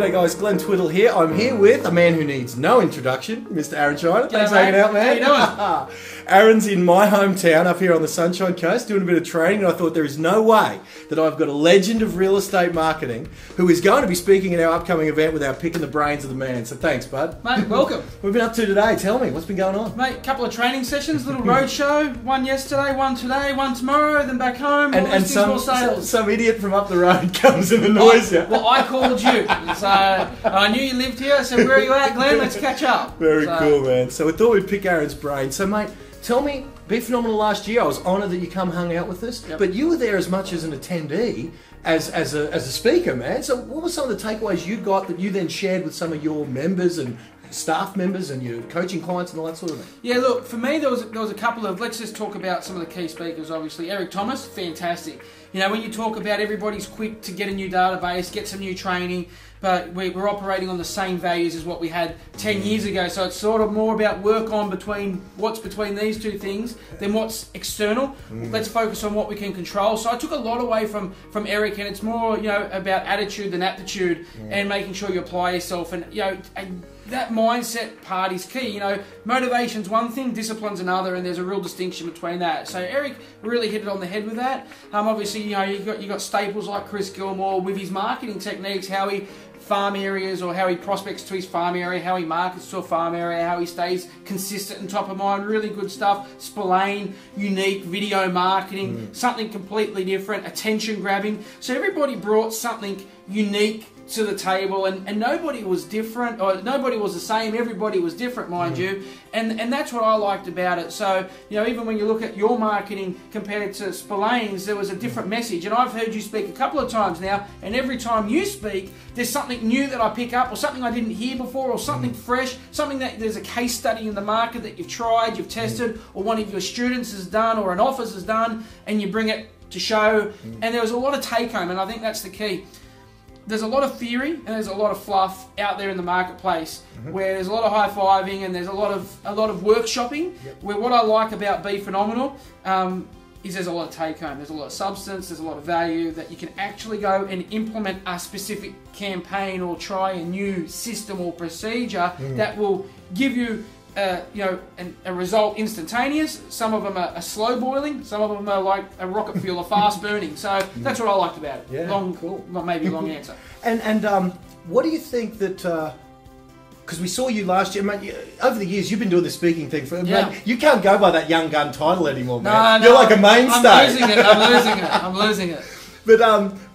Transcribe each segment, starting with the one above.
G'day guys, Glenn Twiddle here. I'm here with a man who needs no introduction, Mr. Aaron Shiner. Thanks for hanging out, man. How you doing? Aaron's in my hometown up here on the Sunshine Coast doing a bit of training, and I thought there is no way that I've got a legend of real estate marketing who is going to be speaking at our upcoming event without picking the brains of the man. So thanks, bud. Mate, welcome. What have you been up to today? Tell me, what's been going on? Mate, a couple of training sessions, little road show. One yesterday, one today, one tomorrow, then back home. And some idiot from up the road comes and annoys you. Well, I called you. So I knew you lived here. I said, where are you at, Glenn? Let's catch up. Very cool, man. So we thought we'd pick Aaron's brain. So, mate, tell me, Be Phenomenal last year, I was honoured that you come hung out with us, but you were there as much as an attendee as a speaker, man. So what were some of the takeaways you got that you then shared with some of your members and staff members and your coaching clients and all that sort of thing? Yeah, look, for me there was a couple of, let's just talk about some of the key speakers, obviously. Eric Thomas, fantastic. You know, when you talk about everybody's quick to get a new database, get some new training, but we're operating on the same values as what we had 10 years ago. So it's sort of more about work on what's between these two things than what's external. Let's focus on what we can control. So I took a lot away from Eric, and it's more, you know, about attitude than aptitude and making sure you apply yourself. And, you know, that mindset part is key. You know, motivation's one thing, discipline's another, and there's a real distinction between that. So Eric really hit it on the head with that. Obviously, you know, you got staples like Chris Gilmore with his marketing techniques, how he farm areas or how he prospects to his farm area, how he markets to a farm area, how he stays consistent and top of mind. Really good stuff. Spillane, unique video marketing, something completely different, attention grabbing. So everybody brought something unique to the table, and nobody was different, or nobody was the same. Everybody was different, mind you, and that's what I liked about it. So, you know, even when you look at your marketing compared to Spillane's, there was a different message. And I've heard you speak a couple of times now, and every time you speak, there's something new that I pick up, or something I didn't hear before, or something fresh, something that there's a case study in the market that you've tried, you've tested, or one of your students has done, or an office has done, and you bring it to show. And there was a lot of take home, and I think that's the key. There's a lot of theory and there's a lot of fluff out there in the marketplace where there's a lot of high-fiving and there's a lot of workshopping. Where what I like about Be Phenomenal is there's a lot of take-home, there's a lot of substance, there's a lot of value that you can actually go and implement a specific campaign or try a new system or procedure that will give you you know, a result instantaneous. Some of them are slow boiling, some of them are like a rocket fuel, or fast burning. So that's what I liked about it. Yeah, cool. Not maybe long answer. And what do you think that? Because we saw you last year, mate. Over the years, you've been doing the speaking thing for. Yeah. Mate, you can't go by that young gun title anymore, man. No, you're like a mainstay. I'm losing it. But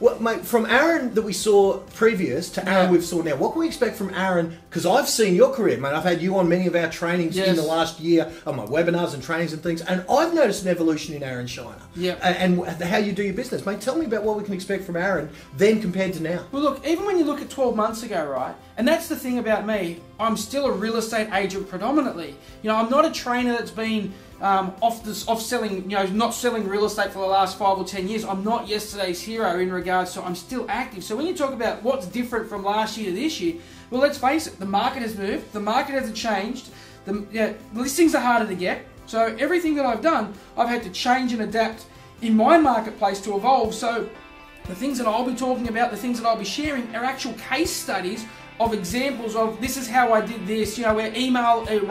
what, mate, from Aaron that we saw previous to Aaron we've saw now, what can we expect from Aaron? Because I've seen your career, mate. I've had you on many of our trainings in the last year, on my webinars and trainings and things, and I've noticed an evolution in Aaron Shiner. And how you do your business, mate. Tell me about what we can expect from Aaron then compared to now. Well, look, even when you look at 12 months ago, right, and that's the thing about me, I'm still a real estate agent predominantly. You know, I'm not a trainer that's been off selling, you know, not selling real estate for the last 5 or 10 years. I'm not yesterday's hero in regards to I'm still active. So when you talk about what's different from last year to this year, well, let's face it, the market has moved, the market hasn't changed, the listings are harder to get. So everything that I've done, I've had to change and adapt in my marketplace to evolve. So the things that I'll be talking about, the things that I'll be sharing are actual case studies of examples of this is how I did this, you know, where email open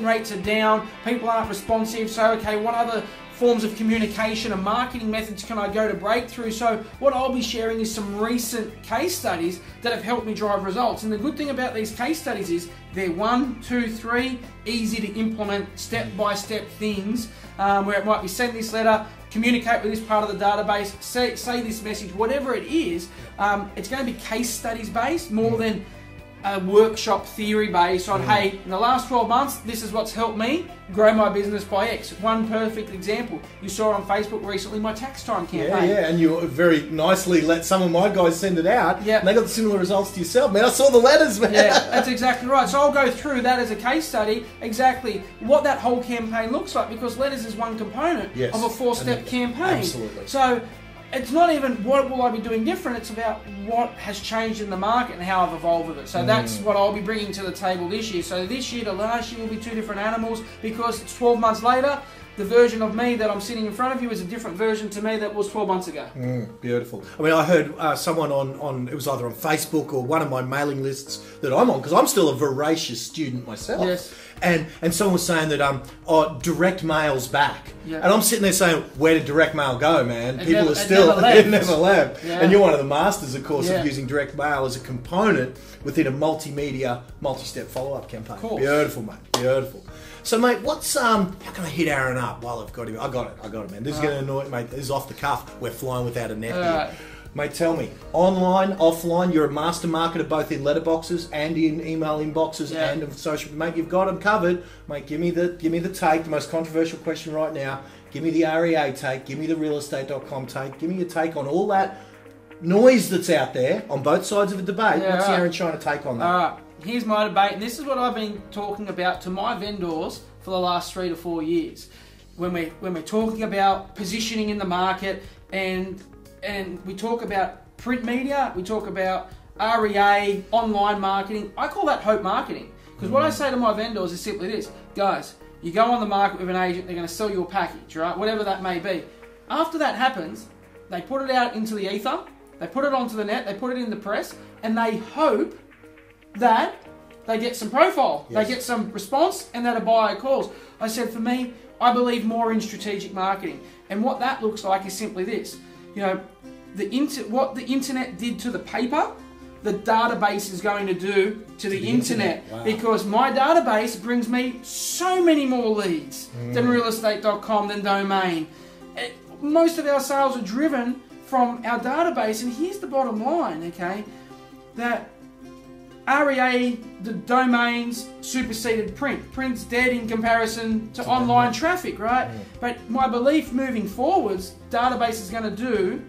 rates are down, people aren't responsive, so okay, what other forms of communication and marketing methods can I go to breakthrough? So what I'll be sharing is some recent case studies that have helped me drive results. And the good thing about these case studies is they're 1, 2, 3, easy to implement step-by-step things, where it might be send this letter, communicate with this part of the database, say this message, whatever it is. It's going to be case studies based more than a workshop theory based on, hey, in the last 12 months, this is what's helped me grow my business by X. One perfect example, you saw on Facebook recently my tax time campaign. Yeah, and you very nicely let some of my guys send it out, and they got similar results to yourself. Man, I saw the letters, man. Yeah, that's exactly right. So I'll go through that as a case study, exactly what that whole campaign looks like, because letters is one component of a 4-step campaign. Absolutely. So it's not even what will I be doing different, it's about what has changed in the market and how I've evolved with it. So that's what I'll be bringing to the table this year. So this year to last year will be two different animals, because it's 12 months later, the version of me that I'm sitting in front of you is a different version to me that was 12 months ago. Beautiful. I mean, I heard someone on it was either on Facebook or one of my mailing lists that I'm on, because I'm still a voracious student myself. Yes. And someone was saying that direct mail's back. Yeah. And I'm sitting there saying, where did direct mail go, man? People are still it never left. Yeah. And you're one of the masters, of course, Yeah. of using direct mail as a component within a multimedia, multi-step follow-up campaign. Cool. Beautiful, mate. Beautiful. So, mate, what's how can I hit Aaron up while I've got him? I got it, man. This is going to annoy, mate. This is off the cuff. We're flying without a net here. Mate, tell me, online, offline, you're a master marketer both in letterboxes and in email inboxes and in social. Mate, you've got them covered. Mate, give me the take, the most controversial question right now. Give me the REA take. Give me the realestate.com take. Give me your take on all that noise that's out there on both sides of the debate. What's Aaron trying to take on that? All right, here's my debate, and this is what I've been talking about to my vendors for the last 3 to 4 years. When we're talking about positioning in the market, and we talk about print media, we talk about REA, online marketing. I call that hope marketing, because what I say to my vendors is simply this: guys, you go on the market with an agent, they're going to sell you a package, right? Whatever that may be. After that happens, they put it out into the ether, they put it onto the net, they put it in the press, and they hope that they get some profile, they get some response, and that a buyer calls. I said, for me, I believe more in strategic marketing, and what that looks like is simply this. You know, what the internet did to the paper, the database is going to do to the internet. Wow. Because my database brings me so many more leads than realestate.com, than Domain. Most of our sales are driven from our database, and here's the bottom line, okay, that REA, the domains, superseded print. Print's dead in comparison to online traffic, right? But my belief moving forwards, database is going to do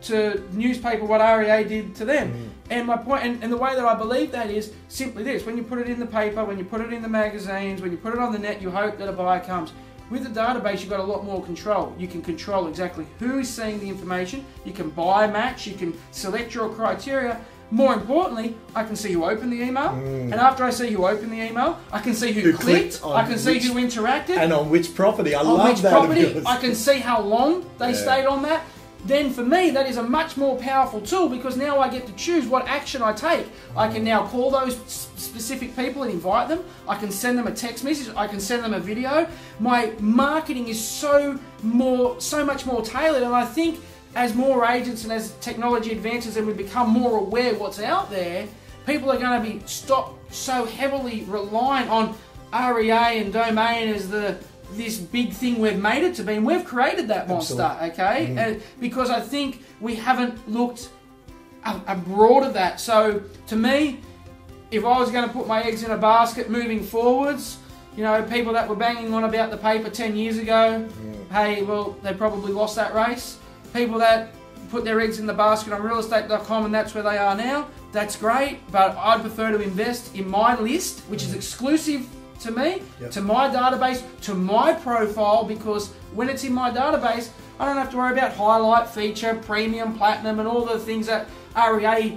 to newspaper what REA did to them. And my point, and the way that I believe that is simply this: when you put it in the paper, when you put it in the magazines, when you put it on the net, you hope that a buyer comes. With the database, you've got a lot more control. You can control exactly who is seeing the information. You can buy, match, you can select your criteria. More importantly, I can see who opened the email, and after I see who opened the email, I can see who clicked, I can see who interacted. And on which property. I love that. Property, I can see how long they stayed on that. Then for me, that is a much more powerful tool, because now I get to choose what action I take. I can now call those specific people and invite them. I can send them a text message. I can send them a video. My marketing is so much more tailored, and I think as more agents and as technology advances and we become more aware what's out there, people are going to be stopped so heavily reliant on REA and Domain as this big thing we've made it to be, and we've created that monster, okay? Because I think we haven't looked abroad of that. So to me, if I was going to put my eggs in a basket moving forwards, you know, people that were banging on about the paper 10 years ago, hey, well, they probably lost that race. People that put their eggs in the basket on realestate.com and that's where they are now, that's great, but I'd prefer to invest in my list, which is exclusive to me, to my database, to my profile, because when it's in my database, I don't have to worry about highlight, feature, premium, platinum, and all the things that REA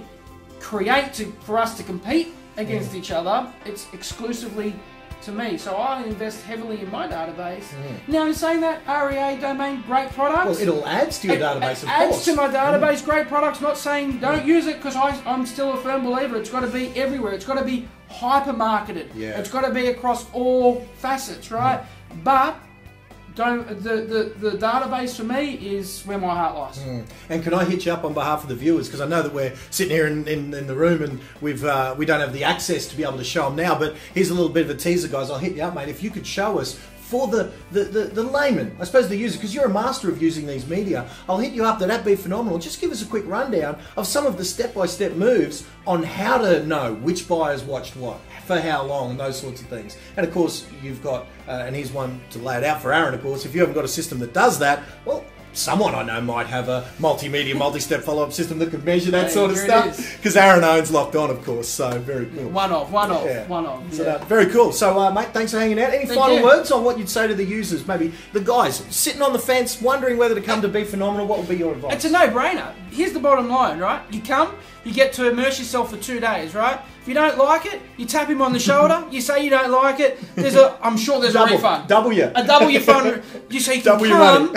create for us to compete against each other. It's exclusively to me, so I invest heavily in my database. Now, in saying that, REA, Domain, great products. Well, it'll add to your database, of course. Adds to my database, great products. Not saying don't use it, because I'm still a firm believer. It's got to be everywhere. It's got to be hyper marketed. It's got to be across all facets, right? But the database for me is where my heart lies. And can I hit you up on behalf of the viewers, because I know that we're sitting here in the room and we don't have the access to be able to show them now, but here's a little bit of a teaser, guys. I'll hit you up, mate, if you could show us for the layman, I suppose the user, because you're a master of using these media. I'll hit you up. That'd be phenomenal. Just give us a quick rundown of some of the step-by-step moves on how to know which buyers watched what, for how long, and those sorts of things. And of course, you've got, and here's one to lay it out for Aaron, of course, if you haven't got a system that does that, well, someone I know might have a multimedia, multi-step follow-up system that could measure that sort of stuff. Because Aaron owns Locked On, of course, so very cool. One of. So very cool. So, mate, thanks for hanging out. Any final words on what you'd say to the users? Maybe the guys sitting on the fence, wondering whether to come to Be Phenomenal. What would be your advice? It's a no-brainer. Here's the bottom line, right? You come, you get to immerse yourself for 2 days, right? If you don't like it, you tap him on the shoulder. You say you don't like it. I'm sure there's a refund. A W fund. You say you can come,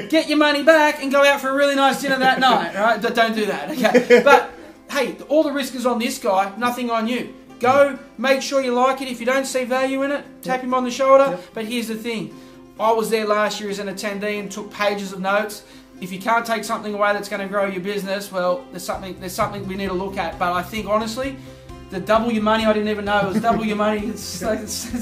get your money back, and go out for a really nice dinner that night. Right? Don't do that. Okay. But hey, all the risk is on this guy. Nothing on you. Go, make sure you like it. If you don't see value in it, tap him on the shoulder. But here's the thing. I was there last year as an attendee and took pages of notes. If you can't take something away that's going to grow your business, well, there's something we need to look at. But I think, honestly, the double your money, I didn't even know it was double your money. It's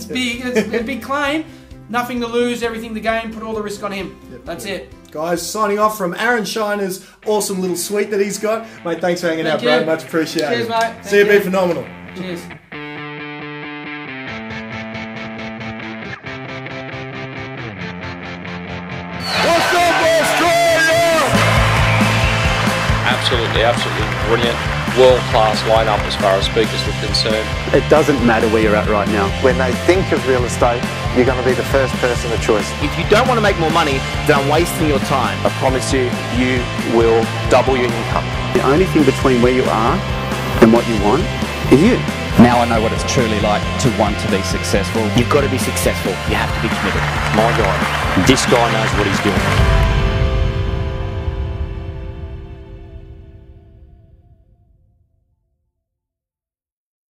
big. It's a big claim. Nothing to lose, everything to gain. Put all the risk on him. That's it. Guys, signing off from Aaron Shiner's awesome little suite that he's got. Mate, thanks for hanging out, bro. Much appreciated. Cheers, mate. See you, be phenomenal. Cheers. What's up, Australia? Absolutely brilliant. World-class lineup as far as speakers are concerned. It doesn't matter where you're at right now. When they think of real estate, you're going to be the first person of choice. If you don't want to make more money, then I'm wasting your time. I promise you, you will double your income. The only thing between where you are and what you want is you. Now I know what it's truly like to want to be successful. You've got to be successful. You have to be committed. My God, this guy knows what he's doing.